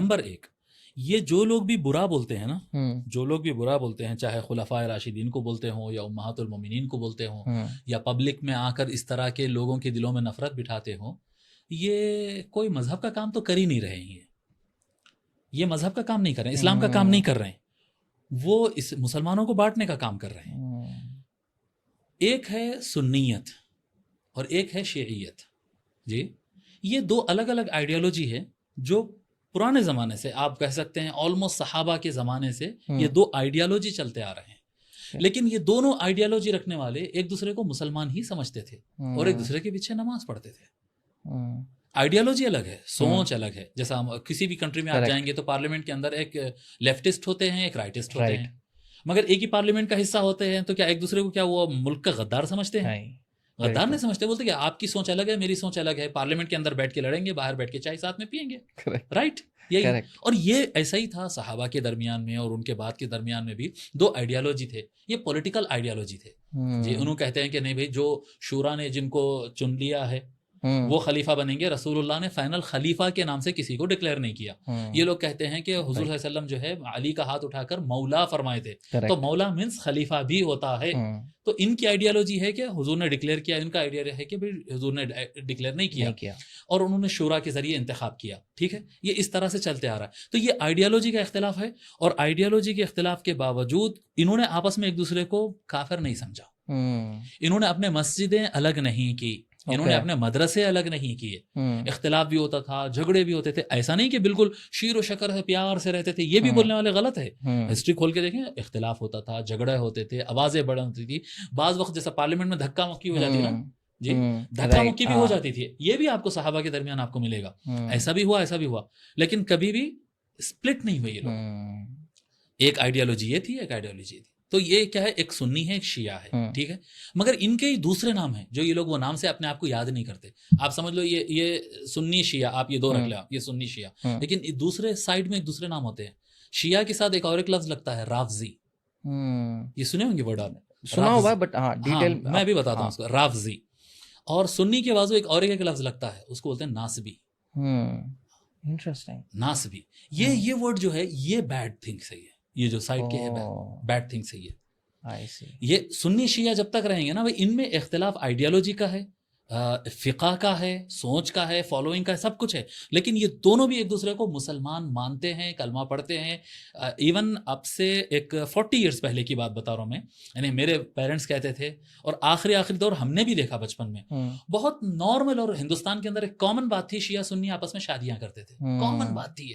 Number ایک، یہ جو لوگ بھی برا بولتے ہیں نا، جو لوگ بھی برا بولتے ہیں، چاہے خلفائے راشدین کو بولتے ہوں یا امہات المومنین کو بولتے ہوں یا پبلک میں آ کر اس طرح کے لوگوں کے دلوں میں نفرت بٹھاتے ہوں، یہ کوئی مذہب کا کام تو کر ہی نہیں رہے ہیں، یہ مذہب کا کام نہیں کر رہے ہیں، اسلام کا کام نہیں کر رہے ہیں، وہ اس مسلمانوں کو بانٹنے کا کام کر رہے ہیں۔ ایک ہے سنیت اور ایک ہے شیعیت، جی یہ دو الگ الگ آئیڈیالوجی ہے جو پرانے زمانے سے، آپ کہہ سکتے ہیں آلموسٹ صحابہ کے زمانے سے یہ دو آئیڈیالوجی چلتے آ رہے ہیں، لیکن یہ دونوں آئیڈیالوجی رکھنے والے ایک دوسرے کو مسلمان ہی سمجھتے تھے اور ایک دوسرے کے پیچھے نماز پڑھتے تھے۔ آئیڈیالوجی الگ ہے، سوچ الگ ہے، جیسا ہم کسی بھی کنٹری میں آپ جائیں گے تو پارلیمنٹ کے اندر ایک لیفٹسٹ ہوتے ہیں، ایک رائٹسٹ ہوتے ہیں، مگر ایک ہی پارلیمنٹ کا حصہ ہوتے ہیں، تو کیا ایک دوسرے کو کیا وہ ملک کا غدار سمجھتے ہیں؟ غدار نہیں سمجھتے، بولتے کہ آپ کی سوچ الگ ہے، میری سوچ الگ ہے، پارلیمنٹ کے اندر بیٹھ کے لڑیں گے، باہر بیٹھ کے چائے ساتھ میں پئیں گے، رائٹ؟ یہی، اور یہ ایسا ہی تھا صحابہ کے درمیان میں اور ان کے بعد کے درمیان میں بھی دو آئیڈیالوجی تھے، یہ پولیٹیکل آئیڈیالوجی تھے، جی انہوں کہتے ہیں کہ نہیں بھائی، جو شورا نے جن کو چن لیا ہے وہ خلیفہ بنیں گے، رسول اللہ نے فائنل خلیفہ کے نام سے کسی کو ڈکلیئر نہیں کیا۔ یہ لوگ کہتے ہیں کہ حضور صلی اللہ علیہ وسلم جو ہے علی کا ہاتھ اٹھا کر مولا فرمائے تھے، تو مولا مینس خلیفہ بھی ہوتا ہے، تو ان کی آئیڈیالوجی ہے کہ حضور نے ڈکلیئر کیا، ان کا آئیڈیا ہے کہ حضور نے ڈکلیئر نہیں کیا اور انہوں نے شورا کے ذریعے انتخاب کیا، ٹھیک ہے، یہ اس طرح سے چلتے آ رہا ہے۔ تو یہ آئیڈیالوجی کا اختلاف ہے، اور آئیڈیالوجی کے اختلاف کے باوجود انہوں نے آپس میں ایک دوسرے کو کافر نہیں سمجھا، انہوں نے اپنے مسجدیں الگ نہیں کی، انہوں نے اپنے مدرسے الگ نہیں کیے، اختلاف بھی ہوتا تھا، جھگڑے بھی ہوتے تھے، ایسا نہیں کہ بالکل شیر و شکر سے پیار سے رہتے تھے، یہ بھی بولنے والے غلط ہے، ہسٹری کھول کے دیکھیں، اختلاف ہوتا تھا، جھگڑے ہوتے تھے، آوازیں بڑھ ہوتی تھی، بعض وقت جیسا پارلیمنٹ میں دھکا مکی ہو جاتی نا، جی دھکا مکی بھی ہو جاتی تھی، یہ بھی آپ کو صحابہ کے درمیان آپ کو ملے گا، ایسا بھی ہوا، ایسا بھی ہوا، لیکن کبھی بھی سپلٹ نہیں ہوئی یہ لوگ، ایک آئیڈیالوجی یہ تھی، ایک آئیڈیالوجی تھی۔ تو یہ کیا ہے، ایک سنی ہے، ایک شیعہ ہے، ٹھیک ہے، مگر ان کے ہی دوسرے نام ہیں جو یہ لوگ وہ نام سے اپنے آپ کو یاد نہیں کرتے۔ آپ سمجھ لو یہ سنی شیعہ، آپ یہ دو رکھ لیں، یہ سنی شیعہ، لیکن دوسرے سائڈ میں ایک دوسرے نام ہوتے ہیں، شیعہ کے ساتھ ایک اور ایک لفظ لگتا ہے رافضی، یہ سنے ہوں گے ورڈ آپ نے، سنا ہوا ہے، بٹ ہاں ڈیٹیل میں بھی بتاتا ہوں اس کو، رافضی۔ اور سنی کے بازو ایک اور ایک لفظ لگتا ہے، اس کو بولتے ہیں ناسبی، انٹرسٹنگ، ناسبی۔ یہ ورڈ جو ہے یہ بیڈ تھنگ سے ہے، یہ جو سائڈ کے ہے بیڈ تھنگ سے یہ سنی شیعہ جب تک رہیں گے نا، ان میں اختلاف آئیڈیالوجی کا ہے، فقہ کا ہے، سوچ کا ہے، فالوئنگ کا ہے، سب کچھ ہے، لیکن یہ دونوں بھی ایک دوسرے کو مسلمان مانتے ہیں، کلمہ پڑھتے ہیں۔ ایون اب سے ایک 40 ایئرس پہلے کی بات بتا رہا ہوں میں، یعنی میرے پیرنٹس کہتے تھے، اور آخری دور ہم نے بھی دیکھا بچپن میں، بہت نارمل، اور ہندوستان کے اندر ایک کامن بات تھی، شیعہ سنی آپس میں شادیاں کرتے تھے، کامن بات تھی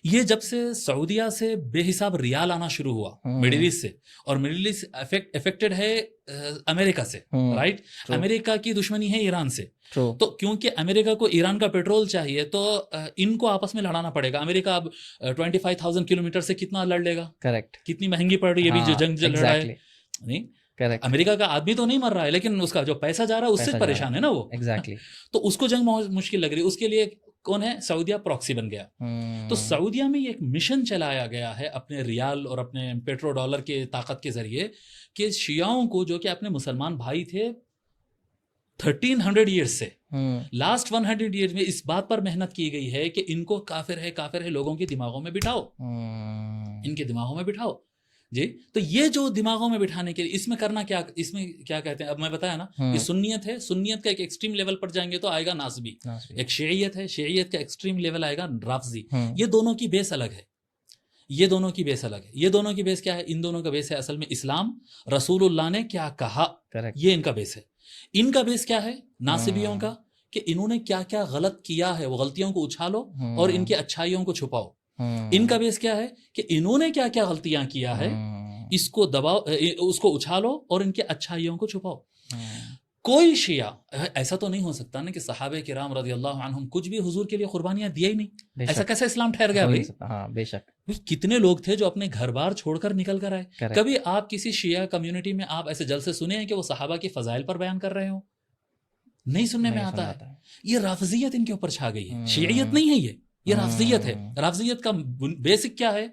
یہ جب سے سعودیہ سے بے حساب ریال آنا شروع ہوا مڈل ایسٹ سے، اور مڈل ایسٹ افیکٹڈ ہے امریکہ سے، رائٹ، امریکہ کی دشمنی ہے ایران سے، تو کیونکہ امریکہ کو ایران کا پیٹرول چاہیے تو ان کو آپس میں لڑانا پڑے گا۔ امریکہ اب 25,000 کلومیٹر سے کتنا لڑ لے گا، کریکٹ، کتنی مہنگی پڑ رہی ہے ابھی جو جنگ چل رہا ہے، نہیں امریکہ کا آدمی تو نہیں مر رہا ہے، لیکن اس کا جو پیسہ جا رہا ہے اس سے پریشان ہے نا وہ، تو اس کو جنگ مشکل لگ رہی ہے، اس کے لیے کون ہے، سعودیہ پراکسی بن گیا۔ تو سعودیہ میں ایک مشن چلایا گیا ہے اپنے ریال اور اپنے پیٹرو ڈالر کے طاقت کے ذریعے، کہ شیعوں کو جو کہ اپنے مسلمان بھائی تھے 1300 ایئرس سے، لاسٹ 100 ایئرس میں اس بات پر محنت کی گئی ہے کہ ان کو کافر ہے لوگوں کے دماغوں میں بٹھاؤ، ان کے دماغوں میں بٹھاؤ، جی۔ تو یہ جو دماغوں میں بٹھانے کے لیے اس میں کرنا کیا، اس میں کیا کہتے ہیں، اب میں بتایا نا، یہ سنیت ہے، سنیت کا ایک ایکسٹریم لیول پر جائیں گے تو آئے گا ناسبی، ایک شیعیت ہے، شیعیت کا ایکسٹریم لیول آئے گا رافضی۔ یہ دونوں کی بیس الگ ہے، یہ دونوں کی بیس الگ ہے۔ یہ دونوں کی بیس کیا ہے، ان دونوں کا بیس ہے اصل میں اسلام، رسول اللہ نے کیا کہا، یہ ان کا بیس ہے۔ ان کا بیس کیا ہے ناسبیوں کا، کہ انہوں نے کیا کیا غلط کیا ہے، وہ غلطیوں کو اچھالو اور ان کی اچھائیوں کو چھپاؤ۔ ان کا بیس کیا ہے کہ انہوں نے کیا کیا غلطیاں کیا ہے، اس کو دباؤ، اس کو اچھالو اور ان کے اچھائیوں کو چھپاؤ۔ کوئی شیعہ ایسا تو نہیں ہو سکتا نا کہ صحابہ کرام رضی اللہ عنہم کچھ بھی حضور کے لیے قربانیاں دیا ہی نہیں، ایسا کیسے اسلام ٹھہر گیا بھائی؟ ہاں بے شک، کتنے لوگ تھے جو اپنے گھر بار چھوڑ کر نکل کر آئے۔ کبھی آپ کسی شیعہ کمیونٹی میں آپ ایسے جلسے سنے ہیں کہ وہ صحابہ کی فضائل پر بیان کر رہے ہوں؟ نہیں سننے میں آتا ہے۔ یہ رافضیت ان کے اوپر چھا گئی ہے، شیعیت نہیں ہے، یہ رافضیت ہے۔ رافضیت کا بیسک کیا ہے،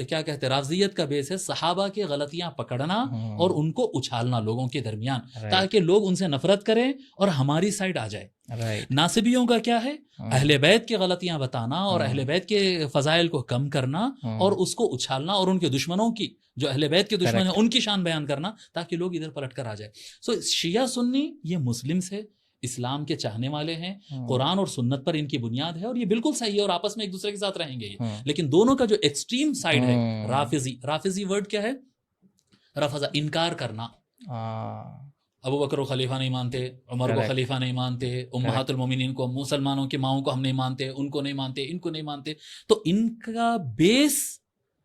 کیا کہتے ہیں رافضیت کا بیس ہے صحابہ کی غلطیاں پکڑنا اور ان کو اچھالنا لوگوں کے درمیان تاکہ لوگ ان سے نفرت کریں اور ہماری سائڈ آ جائے. ناصبیوں کا کیا ہے اہل بیت کی غلطیاں بتانا اور اہل بیت کے فضائل کو کم کرنا اور اس کو اچھالنا اور ان کے دشمنوں کی جو اہل بیت کے دشمن ہیں ان کی شان بیان کرنا تاکہ لوگ ادھر پلٹ کر آ جائے. سو شیعہ سنی یہ مسلمس ہے, اسلام کے چاہنے والے ہیں, قرآن اور سنت پر ان کی بنیاد ہے اور یہ بالکل صحیح ہے اور آپس میں ایک دوسرے کے ساتھ رہیں گے. لیکن دونوں کا جو ایکسٹریم سائڈ ہے رافضی ورڈ کیا ہے رفضہ انکار کرنا. ابو بکر و خلیفہ نہیں مانتے, عمر کو خلیفہ نہیں مانتے, امہات المومنین کو مسلمانوں کی ماؤں کو ہم نہیں مانتے, ان کو نہیں مانتے, ان کو نہیں مانتے. تو ان کا بیس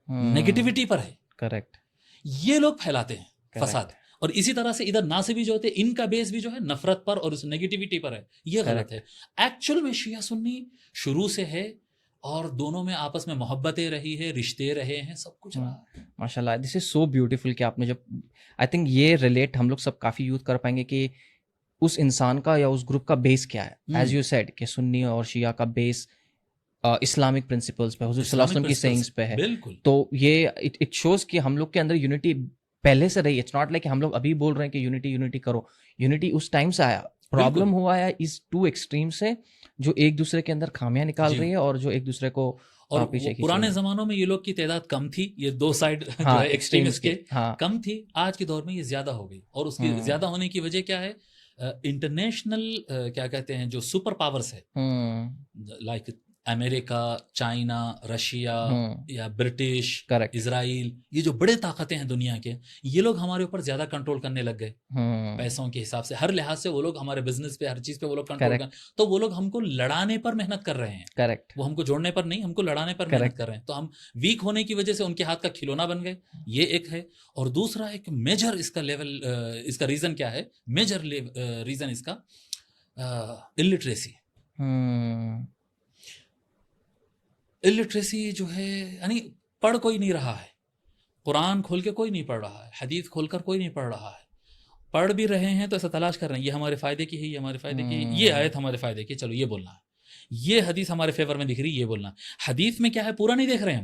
نیگیٹیوٹی پر ہے. کریکٹ. یہ لوگ پھیلاتے ہیں فساد. اور اسی طرح سے ادھر ناصبی جو ہوتے ہیں ان کا بیس بھی جو ہے نفرت پر اور اس نیگیٹیوٹی پر ہے. یہ غلط ہے. ایکچوئل میں شیعہ سنی شروع سے ہے اور دونوں میں آپس میں محبتیں رہی ہے, رشتے رہے ہیں, سب کچھ رہا. ماشاء اللہ, دس از سو بیوٹیفل کہ آپ نے جب آئی تھنک یہ ریلیٹ ہم لوگ سب کافی یوز کر پائیں گے کہ اس انسان کا یا اس گروپ کا بیس کیا ہے. ایز یو سیڈ کہ سنی اور شیعہ کا بیس اسلامک پرنسپلس پہ, حضور صلی اللہ علیہ وسلم کی سینگز پہ ہے. تو یہ اٹ شوز کہ ہم لوگ کے اندر یونٹی پہلے سے رہی. اٹس ناٹ لائک کہ ہم لوگ ابھی بول رہے ہیں کہ یونٹی کرو. یونٹی اس ٹائم سے آیا. پرابلم ہوا ہے اس ٹو ایکسٹریم سے جو ایک دوسرے کے اندر خامیاں نکال رہی ہے اور جو ایک دوسرے کو اور پرانے زمانوں میں یہ لوگ کی تعداد کم تھی, یہ دو سائڈ جو ہے ایکسٹریمسٹ کے کم تھی. آج کے دور میں یہ زیادہ ہو گئی اور اس کی زیادہ ہونے کی وجہ کیا ہے انٹرنیشنل کیا کہتے ہیں جو سپر پاورز ہے لائک امریکہ, چائنا, رشیا یا برٹش, اسرائیل, یہ جو بڑے طاقتیں ہیں دنیا کے, یہ لوگ ہمارے اوپر زیادہ کنٹرول کرنے لگ گئے پیسوں کے حساب سے. ہر لحاظ سے وہ لوگ ہمارے بزنس پہ ہر چیز پہ وہ لوگ کنٹرول کر, تو وہ لوگ ہم کو لڑانے پر محنت کر رہے ہیں. کریکٹ. وہ ہم کو جوڑنے پر نہیں, ہم کو لڑانے پر محنت کر رہے ہیں. تو ہم ویک ہونے کی وجہ سے ان کے ہاتھ کا کھلونا بن گئے. یہ ایک ہے. اور دوسرا ایک میجر اس کا لیول, اس کا ریزن کیا ہے, میجر ریزن اس کا الٹریسی. الٹریسی جو ہے یعنی پڑھ کوئی نہیں رہا ہے, قرآن کھول کے کوئی نہیں پڑھ رہا ہے, حدیث کھول کر کوئی نہیں پڑھ رہا ہے. پڑھ بھی رہے ہیں تو ایسا تلاش کر رہے ہیں یہ ہمارے فائدے کی ہے, یہ ہمارے فائدے کی, یہ آیت ہمارے فائدے کی, چلو یہ بولنا ہے, یہ حدیث ہمارے فیور میں دکھ رہی, یہ بولنا. حدیث میں کیا ہے پورا نہیں دیکھ رہے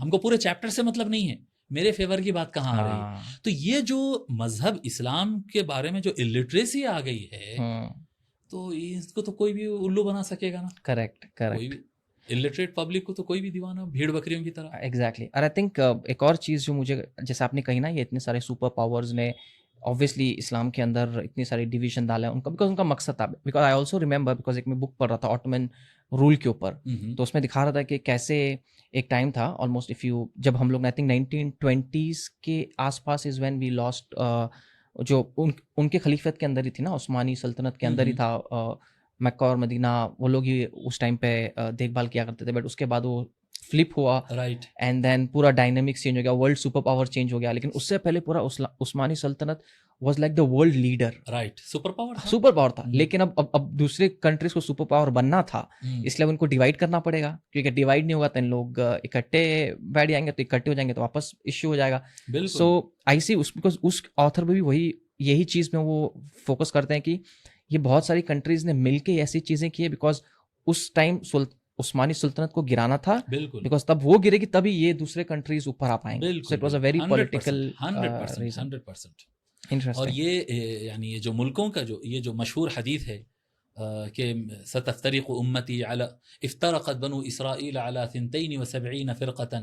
ہم کو پورے چیپٹر سے مطلب نہیں ہے, میرے فیور کی بات کہاں آ رہی ہے. تو یہ جو مذہب اسلام کے بارے میں جو الٹریسی آ گئی ہے تو اس کو تو کوئی بھی الو بنا سکے گا نا. کریکٹ. الٹریٹ پبلک کو تو کوئی بھی دیوانہ بھیڑ بکریوں کی طرح. ایگزیکٹلی. اور آئی تھنک ایک اور چیز جو مجھے جیسے آپ نے کہی نا, یہ اتنے سارے سپر پاورز نے obviously اسلام کے اندر اتنی ساری ڈویژن ڈالا ہے ان کا, بیکاز ان کا مقصد تھا. Because I also remember, because ایک میں بک پڑھ رہا تھا آٹومن رول کے اوپر, تو اس میں دکھا رہا تھا کہ کیسے ایک ٹائم تھا آلموسٹ اف یو جب ہم لوگ آئی تھنک 1920s کے آس پاس از وین وی لاسٹ, جو ان کے خلیفت کے اندر ہی تھی نا, عثمانی سلطنت کے اندر ہی تھا, مکہ اور مدینہ وہ لوگ ہی اس ٹائم پہ دیکھ بھال کیا کرتے تھے. بٹ اس کے بعد وہ فلپ ہوا, رائٹ, اینڈ دین پورا ڈائنامکس چینج ہو گیا, ورلڈ سپر پاور چینج ہو گیا. لیکن اس سے پہلے پورا عثمانی سلطنت was like the world leader, right, super power تھا. لیکن اب دوسرے کنٹریز کو سپر پاور بننا تھا, اس لیے ان کو ڈیوائڈ کرنا پڑے گا, کیونکہ ڈیوائڈ نہیں ہوگا تو ان لوگ اکٹھے بیٹھ جائیں گے, تو اکٹھے ہو جائیں گے تو واپس ایشو ہو جائے گا. سو آئی سی بیکاز اس آتھر میں بھی یہی چیز میں وہ فوکس کرتے ہیں کہ یہ بہت ساری کنٹریز نے مل کے ایسی چیزیں کی ہے, بیکاز اس ٹائم عثمانی سلطنت کو گرانا تھا, بیکاز تب وہ گرے گی تبھی یہ دوسرے کنٹریز اوپر آ پائیں گے. So it was a very political 100%. اور یہ یعنی یہ جو ملکوں کا جو یہ جو مشہور حدیث ہے کہ ستفترق امتی علی افترقت بنو اسرائیل علی 72 فرقة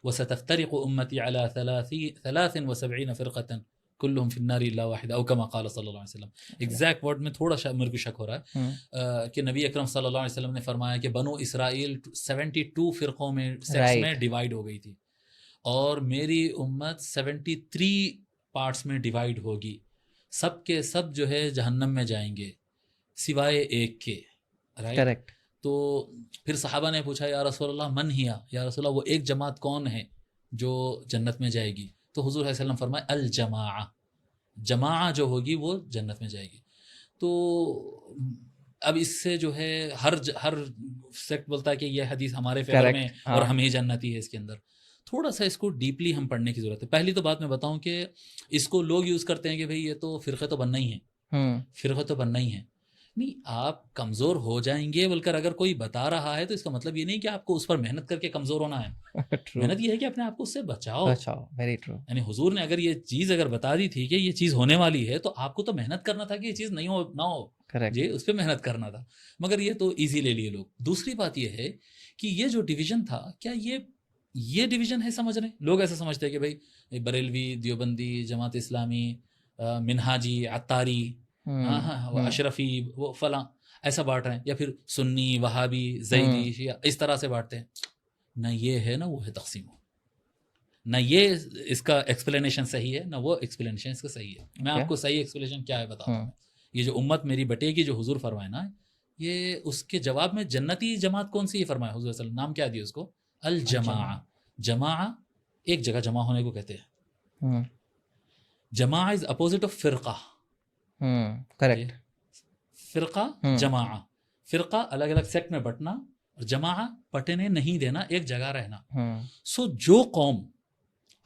وستفترق امتی علی 73 فرقة كلهم في النار الا واحد او كما قال صلی اللہ علیہ وسلم. ایگزیکٹ ورڈ میں تھوڑا سا میرے کو شک ہو رہا ہے کہ نبی اکرم صلی اللہ علیہ وسلم نے فرمایا کہ بنو اسرائیل 72 فرقوں میں سیکس میں ڈیوائیڈ ہو گئی تھی, اور میری امت 73 پارٹس میں ڈیوائیڈ ہوگی, سب کے سب جو ہے جہنم میں جائیں گے سوائے ایک کے, رائٹ, کریکٹ. تو پھر صحابہ نے پوچھا یا رسول اللہ من ہیا, یا رسول اللہ وہ ایک جماعت کون ہے جو جنت میں جائے گی؟ تو حضور صلی اللہ علیہ وسلم فرمائے الجماعہ, جماعہ جو ہوگی وہ جنت میں جائے گی. تو اب اس سے جو ہے ہر سیکٹ بولتا ہے کہ یہ حدیث ہمارے فیور میں اور ہم ہی جنتی ہے. اس کے اندر تھوڑا سا اس کو ڈیپلی ہم پڑھنے کی ضرورت ہے. پہلی تو بات میں بتاؤں کہ اس کو لوگ یوز کرتے ہیں کہ بھئی یہ تو فرقے تو بننا ہی ہے, فرقے تو بننا ہی ہے. نہیں آپ کمزور ہو جائیں گے بول کر اگر کوئی بتا رہا ہے تو اس کا مطلب یہ نہیں کہ آپ کو اس پر محنت کر کے کمزور ہونا ہے. محنت یہ ہے کہ اپنے آپ کو اس سے بچاؤ. Very true. یعنی حضور نے اگر یہ چیز اگر بتا دی تھی کہ یہ چیز ہونے والی ہے تو آپ کو تو محنت کرنا تھا کہ یہ چیز نہیں ہو نہ ہو. جی اس پہ محنت کرنا تھا, مگر یہ تو ایزی لے لیے لوگ. دوسری بات یہ ہے کہ یہ جو ڈویژن تھا, کیا یہ ڈویژن ہے سمجھ رہے ہیں لوگ؟ ایسا سمجھتے ہیں کہ بھائی بریلوی, دیوبندی, جماعت اسلامی, منہاجی, عطاری, اشرفی, وہ فلاں ایسا بانٹ رہے ہیں, یا پھر سنی, وہابی, زیدی, شیعہ, اس طرح سے بانٹتے ہیں. نہ یہ ہے نہ وہ ہے تقسیم. نہ یہ اس کا ایکسپلینیشن صحیح ہے نہ وہ ایکسپلینیشن اس کا صحیح ہے. میں آپ کو صحیح ایکسپلینیشن کیا ہے بتاتا ہوں. یہ جو امت میری بٹے گی جو حضور فرمائے نا, یہ اس کے جواب میں جنتی جماعت کون سی فرمائے حضور صلی اللہ علیہ وسلم, نام کیا دیا اس کو؟ الجماع. جماع ایک جگہ جمع ہونے کو کہتے ہیں. جماع از اپوزٹ آف فرقہ. کریکٹ. فرقہ, جماع, فرقہ الگ الگ سیکٹ میں بٹنا, اور جماع پٹنے نہیں دینا, ایک جگہ رہنا. سو جو قوم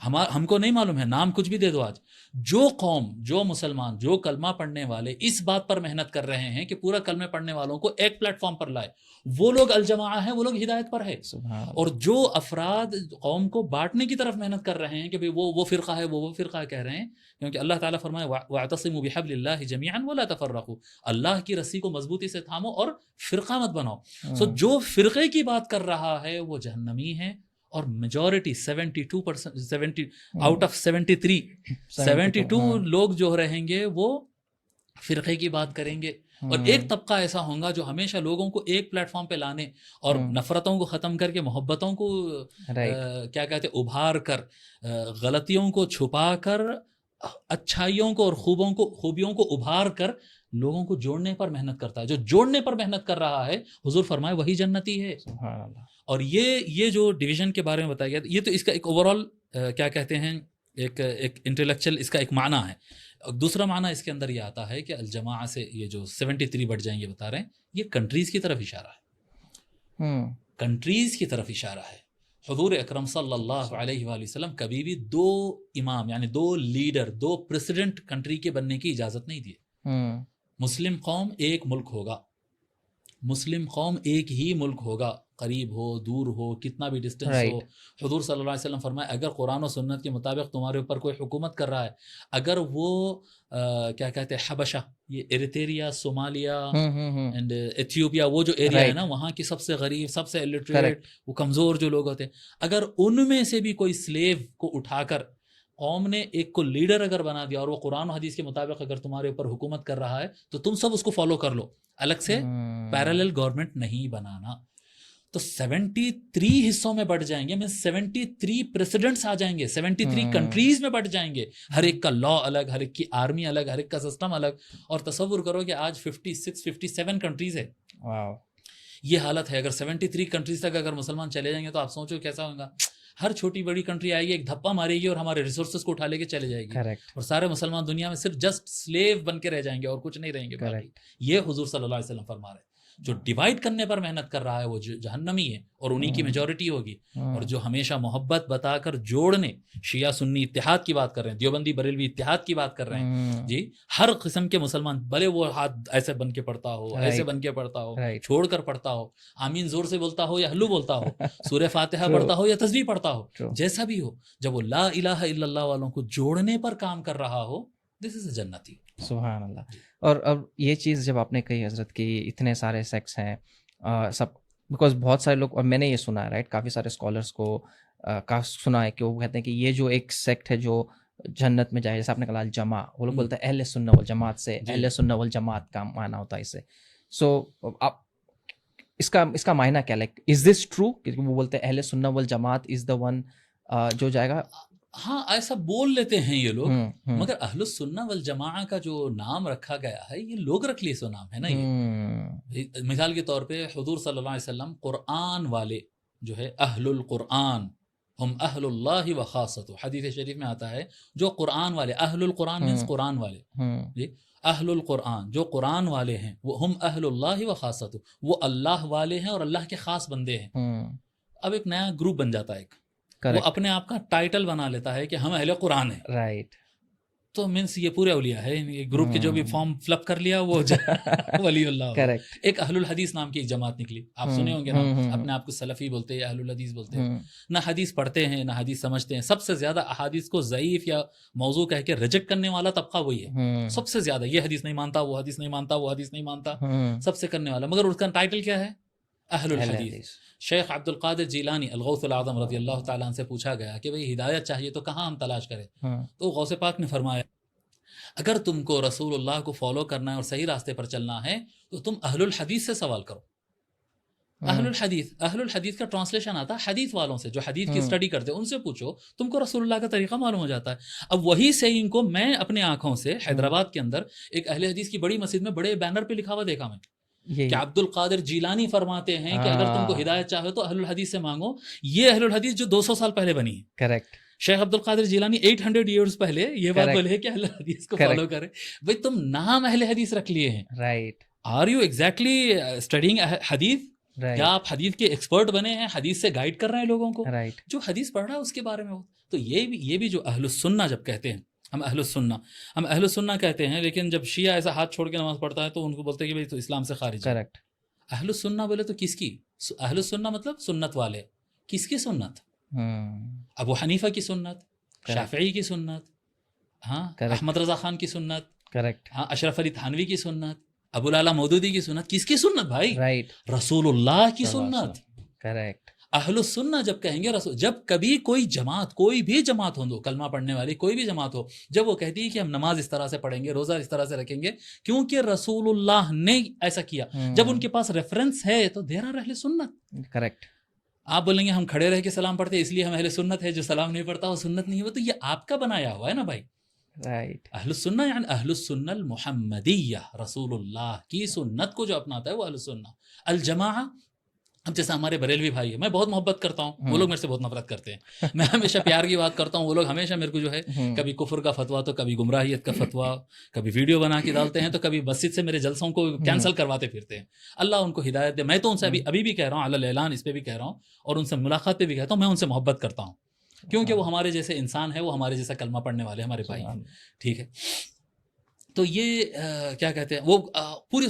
ہم کو نہیں معلوم ہے, نام کچھ بھی دے دو آج, جو قوم, جو مسلمان, جو کلمہ پڑھنے والے اس بات پر محنت کر رہے ہیں کہ پورا کلمہ پڑھنے والوں کو ایک پلیٹ فارم پر لائے, وہ لوگ الجماع ہیں, وہ لوگ ہدایت پر ہے. اور جو افراد قوم کو بانٹنے کی طرف محنت کر رہے ہیں کہ وہ فرقہ ہے, وہ فرقہ کہہ رہے ہیں, کیونکہ اللہ تعالیٰ فرمائے وَاعْتَصِمُوا بِحَبْلِ اللَّهِ جَمِيعًا وَلَا تَفَرَّقُوا, اللہ کی رسی کو مضبوطی سے تھامو اور فرقہ مت بناؤ. سو جو فرقے کی بات کر رہا ہے وہ جہنمی ہے, اور میجورٹی 72% 70 آؤٹ آف 72 لوگ جو رہیں گے وہ فرقے کی بات کریں گے. اور ایک طبقہ ایسا ہوگا جو ہمیشہ لوگوں کو ایک پلیٹ فارم پہ لانے اور نفرتوں کو ختم کر کے محبتوں کو کیا کہتے ہیں ابھار کر, غلطیوں کو چھپا کر, اچھائیوں کو اور خوبیوں کو ابھار کر لوگوں کو جوڑنے پر محنت کرتا ہے. جو جوڑنے پر محنت کر رہا ہے حضور فرمائے وہی جنتی ہے. سبحان اللہ. اور یہ جو ڈویژن کے بارے میں بتایا گیا, یہ تو اس کا ایک اوور آل کیا کہتے ہیں ایک انٹلیکچوئل اس کا ایک معنی ہے. دوسرا معنی اس کے اندر یہ آتا ہے کہ الجماع سے یہ جو 73 بڑھ جائیں, یہ بتا رہے ہیں یہ کنٹریز کی طرف اشارہ ہے. کنٹریز کی طرف اشارہ ہے. حضور اکرم صلی اللہ علیہ وآلہ وسلم کبھی بھی 2 امام یعنی 2 لیڈر, 2 پریسیڈنٹ کنٹری کے بننے کی اجازت نہیں دی. مسلم قوم ایک ملک ہوگا, مسلم قوم ایک ہی ملک ہوگا, قریب ہو دور ہو کتنا بھی ڈسٹینس ہو. حضور صلی اللہ علیہ وسلم فرمائے اگر قرآن و سنت کے مطابق تمہارے اوپر کوئی حکومت کر رہا ہے, اگر وہ کیا کہتے ہیں حبشہ, یہ ایریتریا, صومالیہ اینڈ ایتھیوپیا, وہ جو ایریا ہے نا وہاں کی سب سے غریب, سب سے الٹریٹ, وہ کمزور جو لوگ ہوتے ہیں, اگر ان میں سے بھی کوئی سلیو کو اٹھا کر قوم نے ایک کو لیڈر اگر بنا دیا اور وہ قرآن و حدیث کے مطابق اگر تمہارے اوپر حکومت کر رہا ہے تو تم سب اس کو فالو کر لو, الگ سے پیرالل گورنمنٹ نہیں بنانا. تو 73 حصوں میں بٹ جائیں گے, میں 73 پریسیڈنٹس آ جائیں گے, 73 کنٹریز میں بٹ جائیں گے, ہر ایک کا لا الگ, ہر ایک کی آرمی الگ, ہر ایک کا سسٹم الگ. اور تصور کرو کہ آج 56-57 کنٹریز ہے. یہ حالت ہے. اگر 73 کنٹریز تک اگر مسلمان چلے جائیں گے تو آپ سوچو کیسا ہوگا. ہر چھوٹی بڑی کنٹری آئے گی, ایک دھپا مارے گی اور ہمارے ریسورسز کو اٹھا لے کے چلے جائے گی, اور سارے مسلمان دنیا میں صرف جسٹ سلیو بن کے رہ جائیں گے اور کچھ نہیں رہیں گے. یہ حضور صلی اللہ علیہ وسلم فرما رہے ہیں. جو ڈیوائڈ کرنے پر محنت کر رہا ہے وہ جہنمی ہے اور انہی کی میجورٹی ہوگی. اور جو ہمیشہ محبت بتا کر جوڑنے, شیعہ سنی اتحاد کی بات کر رہے ہیں, دیوبندی بریلوی اتحاد کی بات کر رہے ہیں جی, ہر قسم کے مسلمان, بھلے وہ ہاتھ ایسے بن کے پڑھتا ہو, ایسے بن کے پڑھتا ہو, چھوڑ کر پڑھتا ہو, آمین زور سے بولتا ہو یا ہلو بولتا ہو, سورہ فاتحہ پڑھتا ہو یا تسبیح پڑھتا ہو, جیسا بھی ہو, جب وہ لا الہ الا اللہ والوں کو جوڑنے پر کام کر رہا ہو, دس از اے جنتی. سبحان اللہ. اور اب یہ چیز جب آپ نے کہی حضرت کی اتنے سارے سیکٹس ہیں سب, بیکاز بہت سارے لوگ, اور میں نے یہ سنا ہے رائٹ, کافی سارے اسکالرس کو کا سنا ہے کہ وہ کہتے ہیں کہ یہ جو ایک سیکٹ ہے جو جنت میں جائے, جیسے آپ نے کہا الجماع, وہ لوگ بولتے ہیں اہل سنت والجماعت سے, اہل سنت والجماعت کا معنی ہوتا ہے اس سے. سو آپ اس کا معنی کیا, لائک از دس ٹرو کہ وہ بولتے ہیں اہل سنت والجماعت از دا ون جو جائے گا؟ ہاں ایسا بول لیتے ہیں یہ لوگ, مگر اہل السنہ والجماعہ کا جو نام رکھا گیا ہے یہ لوگ رکھ لیے سو نام ہے نا. یہ مثال کے طور پہ حضور صلی اللہ علیہ وسلم قرآن والے جو ہے اہل القرآن ہم اہل اللہ و خاصۃ, حدیث شریف میں آتا ہے جو قرآن والے, اہل القرآن مینس قرآن والے جی, اہل القرآن جو قرآن والے ہیں وہ ہم اہل اللہ و خاصۃ, وہ اللہ والے ہیں اور اللہ کے خاص بندے ہیں. اب ایک نیا گروپ بن جاتا ہے, ایک وہ اپنے آپ کا ٹائٹل بنا لیتا ہے کہ ہم اہل قرآن ہیں. رائٹ. تو مینس یہ پورے اولیاء ہے، گروپ کے جو بھی فارم فلپ کر لیا وہ ولی اللہ. کریکٹ. ایک اہل الحدیث نام کی ایک جماعت نکلی، آپ سنے ہوں گے نا، اپنے آپ کو سلفی بولتے ہیں یا اہل الحدیث بولتے ہیں، نہ حدیث پڑھتے ہیں نہ حدیث سمجھتے ہیں. سب سے زیادہ احادیث کو ضعیف یا موضوع کہہ کے ریجیکٹ کرنے والا طبقہ وہی ہے، سب سے زیادہ. یہ حدیث نہیں مانتا، وہ حدیث نہیں مانتا، وہ حدیث نہیں مانتا، سب سے کرنے والا. مگر اس کا ٹائٹل کیا ہے؟ اہل الحدیث. شیخ عبد القادر جیلانی الغوث العظم رضی اللہ تعالیٰ عنہ سے پوچھا گیا کہ بھئی ہدایت چاہیے تو کہاں ہم تلاش کریں؟ تو غوث پاک نے فرمایا اگر تم کو رسول اللہ کو فالو کرنا ہے اور صحیح راستے پر چلنا ہے تو تم اہل الحدیث سے سوال کرو. اہل الحدیث کا ٹرانسلیشن آتا ہے حدیث والوں سے، جو حدیث کی سٹڈی کرتے ہیں ان سے پوچھو، تم کو رسول اللہ کا طریقہ معلوم ہو جاتا ہے. اب وہی سیئنگ کو میں اپنے آنکھوں سے حیدرآباد کے اندر ایک اہل حدیث کی بڑی مسجد میں بڑے بینر پہ لکھا ہوا دیکھا میں کہ عبد القادر جیلانی فرماتے ہیں کہ اگر تم کو ہدایت چاہو تو اہل الحدیث سے مانگو. یہ اہل الحدیث جو 200 سال پہلے بنی ہے. کریکٹ. شیخ عبد القادر جیلانی 800 ایئرز پہلے یہ بات بولے کہ اہل حدیث کو فالو کرے. بھئی تم نام اہل حدیث رکھ لیے ہیں، right. Are you exactly studying حدیث؟ کیا آپ حدیث کے ایکسپرٹ بنے ہیں، حدیث سے گائیڈ کر رہے ہیں لوگوں کو؟ جو حدیث پڑھ رہا ہے اس کے بارے میں ہو. تو یہ بھی جو اہل السنہ جب کہتے ہیں ہم اہل السنہ کہتے ہیں، لیکن جب شیعہ ایسا ہاتھ چھوڑ کے نماز پڑھتا ہے تو ان کو بولتے ہیں کہ بھئی تو اسلام سے خارج ہے. کریکٹ. اہل السنہ بولے تو کس کی؟ اہل السنہ مطلب سنت والے. کس کی سنت؟ ابو حنیفہ کی سنت، شافعی کی سنت، ہاں احمد رضا خان کی سنت، کریکٹ، ہاں اشرف علی تھانوی کی سنت، ابو العلا مودودی کی سنت. کس کی سنت بھائی؟ رائٹ. رسول اللہ کی سنت. کریکٹ. اہل السنہ جب کہیں گے جب کبھی کوئی جماعت، کوئی بھی جماعت ہو، کلمہ پڑھنے والی کوئی بھی جماعت ہو، جب وہ کہتی ہے کہ ہم نماز اس طرح سے پڑھیں گے، روزہ اس طرح سے رکھیں گے کیونکہ رسول اللہ نے ایسا کیا، جب ان کے پاس ریفرنس ہے تو دیر آر اہل سنت. کریکٹ. آپ بولیں گے ہم کھڑے رہ کے سلام پڑھتے اس لیے ہم اہل سنت ہے، جو سلام نہیں پڑھتا وہ سنت نہیں ہے. وہ تو یہ آپ کا بنایا ہوا ہے نا بھائی. رائٹ. اہل السنہ یعنی اہل السنہ المحمدیہ، رسول اللہ کی سنت کو جو اپناتا ہے وہ اہل السنہ. الجماعہ، اب جیسا ہمارے بریلوی بھائی ہے، میں بہت محبت کرتا ہوں، وہ لوگ میرے سے بہت نفرت کرتے ہیں. میں ہمیشہ پیار کی بات کرتا ہوں، وہ لوگ ہمیشہ میرے کو جو ہے کبھی کفر کا فتویٰ تو کبھی گمراہیت کا فتویٰ، کبھی ویڈیو بنا کے ڈالتے ہیں تو کبھی مسجد سے میرے جلسوں کو کینسل کرواتے پھرتے ہیں. اللہ ان کو ہدایت دے. میں تو ان سے ابھی بھی کہہ رہا ہوں، علی الاعلان اس پہ بھی کہہ رہا ہوں اور ان سے ملاقات پہ بھی کہتا ہوں، میں ان سے محبت کرتا ہوں کیونکہ وہ ہمارے جیسے انسان ہے، وہ ہمارے جیسا کلمہ پڑھنے والے ہمارے بھائی ہیں. ٹھیک ہے. تو یہ کیا کہتے ہیں، وہ پورے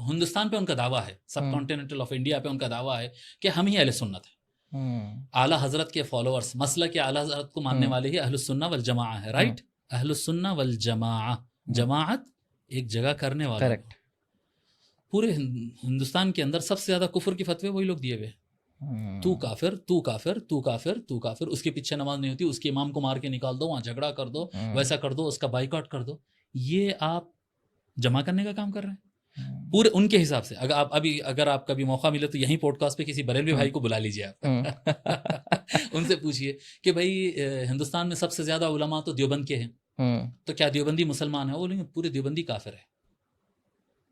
ہندوستان پہ ان کا دعویٰ ہے، سب کانٹیننٹل آف انڈیا پہ ان کا دعویٰ ہے کہ ہم ہی اہل سنت ہیں. اعلیٰ حضرت کے فالوورس، مسلک کے اعلیٰ حضرت کو ماننے والے ہی اہل السنہ والجماعہ ہے. رائٹ. اہل السنہ والجماعہ، جماعت ایک جگہ کرنے والا. کریکٹ. پورے ہندوستان کے اندر سب سے زیادہ کفر کی فتوے وہی لوگ دیے ہوئے. تو کافر، تو کافر، تو کافر، تو کافر. اس کے پیچھے نماز نہیں ہوتی، اس کے امام کو مار کے نکال دو، وہاں جھگڑا کر دو، ویسا کر دو، اس کا بائیکاٹ کر دو. یہ آپ جمع کرنے کا کام کر رہے ہیں پورے ان کے حساب سے. اگر آپ کبھی موقع ملے تو یہیں پوڈ کاسٹ پہ کسی بریلوی بھائی کو بلا لیجیے، آپ ان سے پوچھیے کہ بھائی ہندوستان میں سب سے زیادہ علماء تو دیوبند کے ہیں، تو کیا دیوبندی مسلمان ہے؟ وہ بولیں گے پورے دیوبندی کافر ہے،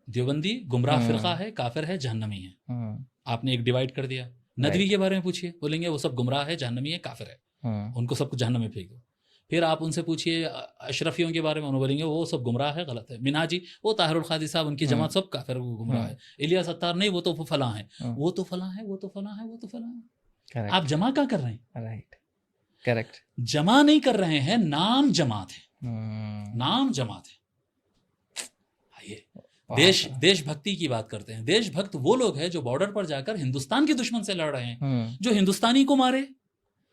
دیوبندی گمراہ فرقہ ہے، کافر ہے، جہنمی ہے. آپ نے ایک ڈیوائڈ کر دیا. ندوی کے بارے میں پوچھیے، بولیں گے وہ سب گمراہ ہے، جہنمی ہے، کافر ہے، ان کو سب کو جہنم میں پھینک دو. پھر آپ ان سے پوچھیے اشرفیوں کے بارے میں، انہوں بولیں گے وہ سب گمراہ ہے، غلط ہے. مناجی، وہ طاہر القادری صاحب، ان کی جماعت سب کافر، وہ گمراہ ہے. الیاس اتار، نہیں وہ تو فلاں ہیں، وہ تو فلاں ہے، وہ تو فلاں ہے، وہ تو فلاں ہے. آپ جمع کیا کر رہے ہیں؟ رائٹ. کریکٹ. جمع نہیں کر رہے ہیں، نام جماعت ہے، نام جماعت ہے. دیش بھکتی کی بات کرتے ہیں. دیش بھکت وہ لوگ ہیں جو بارڈر پر جا کر ہندوستان کے دشمن سے لڑ رہے ہیں، جو ہندوستانی کو مارے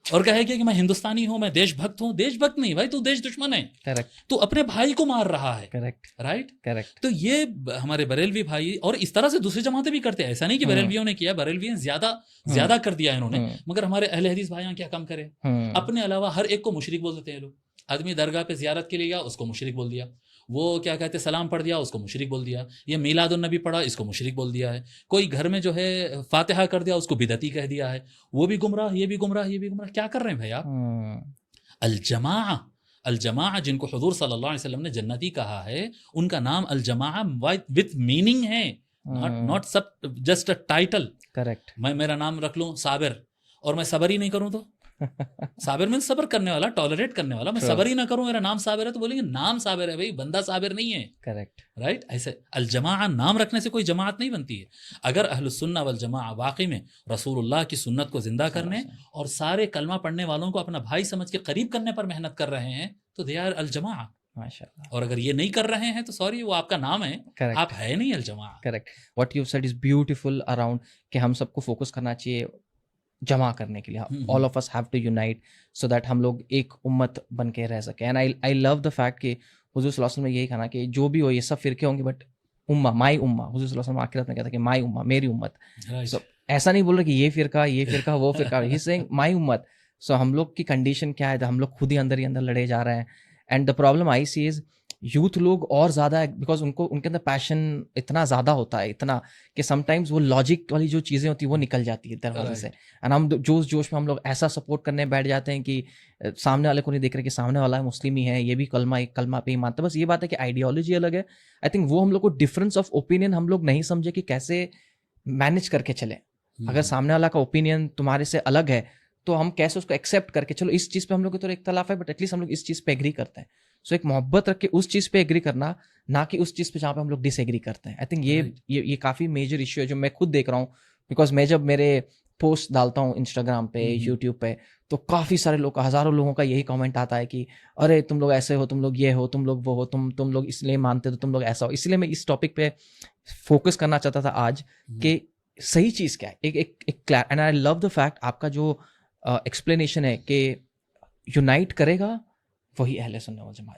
اور کہے کہ میں ہندوستانی ہوں، میں دیش بھکت ہوں. دیش بھکت نہیں بھائی، تو دیش دشمن ہے. کریکٹ. تو اپنے بھائی کو مار رہا ہے. کریکٹ. رائٹ. کریکٹ. تو یہ ہمارے بریلوی بھائی، اور اس طرح سے دوسری جماعتیں بھی کرتے ہیں. ایسا نہیں کہ بریلویوں نے کیا، بریلویوں زیادہ کر دیا انہوں نے، مگر ہمارے اہل حدیث بھائیاں کیا کم کرے. اپنے علاوہ ہر ایک کو مشرک بول دیتے ہیں لوگ. آدمی درگاہ پہ زیارت کے لیے گیا، اس کو مشرک بول دیا. وہ کیا کہتے سلام پڑھ دیا، اس کو مشرک بول دیا. یہ میلاد النبی پڑھا، اس کو مشرک بول دیا ہے. کوئی گھر میں جو ہے فاتحہ کر دیا، اس کو بدعتی کہہ دیا ہے. وہ بھی گمراہ، یہ بھی گمراہ، یہ بھی گمراہ. کیا کر رہے ہیں بھائی آپ؟ الجماعہ جن کو حضور صلی اللہ علیہ وسلم نے جنتی کہا ہے، ان کا نام الجماعہ وتھ میننگ ہے، not sub just a title. Correct. میں میرا نام رکھ لوں صابر اور میں صبر ہی نہیں کروں تو صابر میں صبر کرنے والا، ٹالریٹ کرنے والا. میں صبر ہی نہ کروں، میرا نام صابر ہے، تو بولیں گے نام صابر ہے بھائی، بندہ صابر نہیں ہے. کریکٹ. رائٹ. ایسے الجماعہ نام رکھنے سے کوئی جماعت نہیں بنتی ہے. اگر اہل السنہ والجماعہ واقعی میں رسول اللہ کی سنت کو زندہ کرنے اور سارے کلمہ پڑھنے والوں کو اپنا بھائی سمجھ کے قریب کرنے پر محنت کر رہے ہیں تو دے آر الجماعہ. MashaAllah. اور اگر یہ نہیں کر رہے ہیں تو سوری وہ آپ کا نام ہے, Correct. آپ ہے نہیں الجماع. Correct. What you said is beautiful around کہ ہم سب کو فوکس کرنا چاہیے جمع کرنے کے لیے. All of us have to unite so that ہم لوگ ایک امت بن کے رہ سکیں. And I love the fact کہ حضور صلی اللہ علیہ وسلم نے یہی کہا کہ جو بھی ہو یہ سب فرقے ہوں گے بٹ امہ, مائی امہ. حضور صلی اللہ علیہ وسلم آخرت میں کہتا کہ مائی امہ, میری امت. سو ایسا نہیں بول رہے کہ یہ فرقہ وہ فرقہ, ہی سینگ مائی امت. سو ہم لوگ کی کنڈیشن کیا ہے, ہم لوگ خود ہی اندر لڑے جا رہے ہیں. And the problem I see is youth لوگ اور زیادہ ہے بیکاز ان کے اندر پیشن اتنا زیادہ ہوتا ہے, اتنا کہ سم ٹائمز وہ لاجک والی جو چیزیں ہوتی ہیں وہ نکل جاتی ہے دروازے سے. اینڈ ہم جوش میں ہم لوگ ایسا سپورٹ کرنے بیٹھ جاتے ہیں کہ سامنے والے کو نہیں دیکھ رہے کہ سامنے والا مسلم ہی ہے, یہ بھی کلمہ پہ ہی مانتا ہے. بس یہ بات ہے کہ آئیڈیالوجی الگ ہے. آئی تھنک وہ ہم لوگ کو ڈفرینس آف اوپینین ہم لوگ نہیں سمجھے کہ کیسے مینیج کر کے چلیں. اگر سامنے والا کا اوپینین تمہارے سے الگ ہے تو ہم کیسے اس کو ایکسیپٹ کر کے, چلو اس چیز پہ ہم لوگ کو تو اختلاف ہے بٹ ایٹ لیسٹ ہم لوگ اس چیز پہ ایگری کرتے ہیں. سو ایک محبت رکھ کے اس چیز پہ ایگری کرنا, نہ کہ اس چیز پہ جہاں پہ ہم لوگ ڈس ایگری کرتے ہیں. آئی تھنک یہ کافی میجر ایشو ہے جو میں خود دیکھ رہا ہوں بیکاز میں جب میرے پوسٹ ڈالتا ہوں انسٹاگرام پہ, یوٹیوب پہ, تو کافی سارے لوگ, ہزاروں لوگوں کا یہی کامنٹ آتا ہے کہ ارے تم لوگ ایسے ہو, تم لوگ یہ ہو, تم لوگ وہ ہو, تم لوگ اس لیے مانتے تو تم لوگ ایسا ہو. اس لیے میں اس ٹاپک پہ فوکس کرنا چاہتا تھا آج کہ صحیح چیز کیا ہے. And I love the fact آپ کا جو ایکسپلینیشن ہے کہ یونائٹ کرے گا وہی اہل سنت والجماعت.